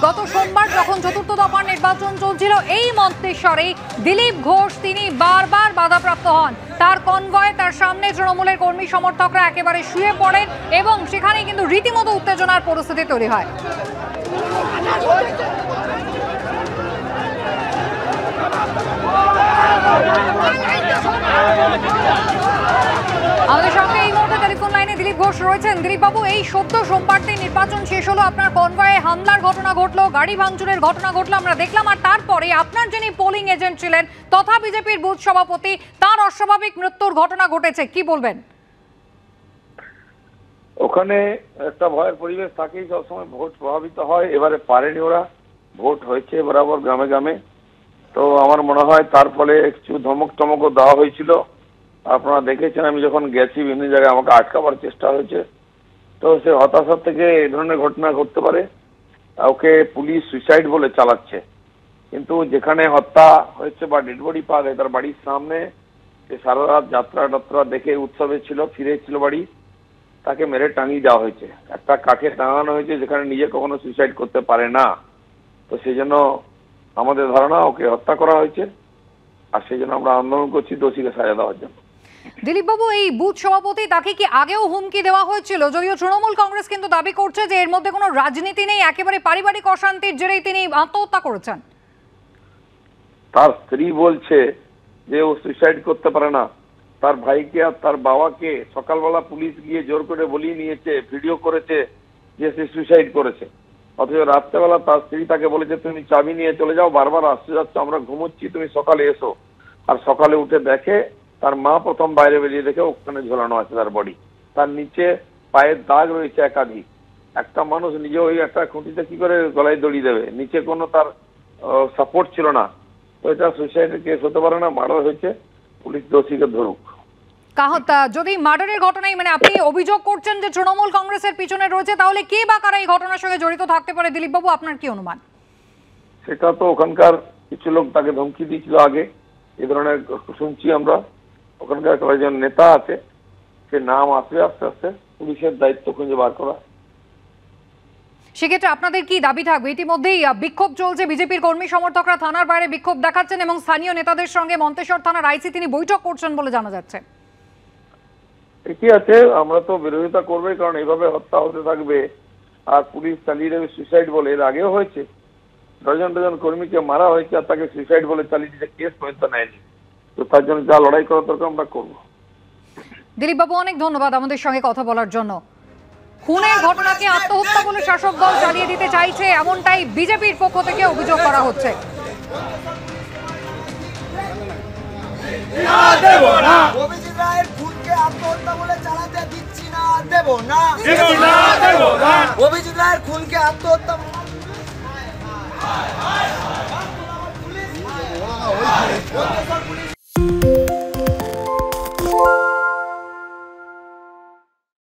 গত সোমবার যখন চতুর্থ দফার নির্বাচন চলছিল এই মন্তেশ্বরে দিলীপ ঘোষ তিনি বারবার বাধাপ্রাপ্ত হন। তার কনভয়ে তার সামনে তৃণমূলের কর্মী সমর্থকরা একেবারে শুয়ে পড়েন এবং সেখানে কিন্তু রীতিমতো উত্তেজনার পরিস্থিতি তৈরি হয়। আমাদের সঙ্গে এই মুহূর্তে টেলিফোন লাইনে দিলীপ ঘোষ রয়েছেন। দিলীপ বাবু, এই সদ্য সোমবার দিন নির্বাচন শেষ হলো, আপনার কনভয়ে হামলার ঘটনা ঘটলো, গাড়ি ভাঙচুরের ঘটনা ঘটলো, আমরা দেখলাম। আর তারপরে আপনার যিনি পোলিং এজেন্ট ছিলেন তথা বিজেপির বুথ সভাপতি, তার অস্বাভাবিক মৃত্যুর ঘটনা ঘটেছে, কি বলবেন? ওখানে একটা ভয়ের পরিবেশ থাকেই, সবসময় ভোট প্রভাবিত হয়। এবারে পারেনি ওরা, ভোট হয়েছে বরাবর গ্রামে গ্রামে। তো আমার মনে হয় তার ফলে একটু ধমক টমকও দেওয়া হয়েছিল। আপনারা দেখেছেন, আমি যখন গেছি বিভিন্ন জায়গায় আমাকে আটকাবার চেষ্টা হয়েছে। তো সে হতাশা থেকে এই ধরনের ঘটনা ঘটতে পারে। ওকে পুলিশ সুইসাইড বলে চালাচ্ছে, কিন্তু যেখানে হত্যা হয়েছে বা ডেড বডি পাওয়া যায় তার বাড়ির সামনে সে সারা রাত যাত্রা টাত্রা দেখে উৎসবে ছিল, ফিরেছিল বাড়ি, তাকে মেরে টাঙিয়ে দেওয়া হয়েছে। একটা কাঠে টাঙানো হয়েছে যেখানে নিজে কখনো সুইসাইড করতে পারে না। তো সেই জন্য আমাদের ধারণা ওকে হত্যা করা হয়েছে, আর সেই জন্য আমরা আন্দোলন করছি দোষীকে সাজা দেওয়ার জন্য। দিলীপ বাবু, এই বুথ সভাপতি তাকে কি আগেও হুমকি দেওয়া হয়েছিল? যদিও তৃণমূল কংগ্রেস কিন্তু দাবি করছে যে এর মধ্যে কোনো রাজনীতি নেই, একেবারে পারিবারিক অশান্তির জেরেই তিনি আত্মহত্যা করেছেন। তার স্ত্রী বলছে যে ও সুইসাইড করতে পারে না। তার ভাইকে আর তার বাবাকে সকালবেলা পুলিশ গিয়ে জোর করে বলিয়ে নিয়েছে, ভিডিও করেছে যে সে সুইসাইড করেছে। অথচ রাত্রেবেলা তার স্ত্রী তাকে বলেছে তুমি চাবি নিয়ে চলে যাও, বারবার আসতে যাচ্ছ, আমরা ঘুমোচ্ছি, তুমি সকালে এসো। আর সকালে উঠে দেখে তার মা প্রথম বাইরে বেরিয়ে দেখে ওখানে ঝোলানো আছে তার বডি। তার নিচে পায়ের দাগ রয়েছে একাধিক। একটা মানুষ নিজে ওই একটা খুঁটিতে কি করে গলায় দড়ি দেবে? নিচে কোনো তার সাপোর্ট ছিল না। তো এটা সুইসাইডের কেস হতে পারে না, মার্ডার হয়েছে। পুলিশ দোষীকে ধরুক। যদি মার্ডারের ঘটনায় মানে আপনি অভিযোগ করছেন যে তৃণমূল কংগ্রেসের পিছনে রয়েছে, তাহলে কে বা কারা এই ঘটনার সঙ্গে জড়িত থাকতে পারে দিলীপ বাবু, আপনার কি অনুমান? সেটা তো ওখানকার কিছু লোক তাকে ধমকি দিয়েছিল আগে, এই ধরনের শুনছি আমরা। ওখানকার কয়েকজন নেতা আছে, সে নাম আসবে আস্তে আস্তে, পুলিশের দায়িত্ব খুঁজে বার করা। সেক্ষেত্রে আপনাদের কি দাবি থাকবে? ইতিমধ্যেই বিক্ষোভ চলছে, বিজেপির কর্মী সমর্থকরা থানার বাইরে বিক্ষোভ দেখাচ্ছেন এবং স্থানীয় নেতাদের সঙ্গে মন্তেশ্বর থানার আইসি তিনি বৈঠক করছেন বলে জানা যাচ্ছে। ঠিকই আছে, আমরা তো বিরোধিতা করবে, কারণ এইভাবে হত্যা হতে থাকবে আর পুলিশ চালিয়ে দেবে সুইসাইড বলে। এর আগেও হয়েছে, ডজন ডজন কর্মীকে মারা হয়েছে আর তাকে সুইসাইড বলে চালিয়ে দিতে কেস পর্যন্ত নেয়নি। তো তার জন্য যা লড়াই করা দরকার আমরা করবো। দিলীপ বাবু, অনেক ধন্যবাদ আমাদের সঙ্গে কথা বলার জন্য। খুনের ঘটনাকে আত্মহত্যা বলে শাসক দল চালিয়ে দিতে চাইছে, এমনটাই বিজেপির পক্ষ থেকে অভিযোগ করা হচ্ছে। অভিজিৎ রায়ের খুনকে আত্মহত্যা বলে চালাতে দিচ্ছি না, দেব না। অভিজিৎ রায়ের খুনকে আত্মহত্যা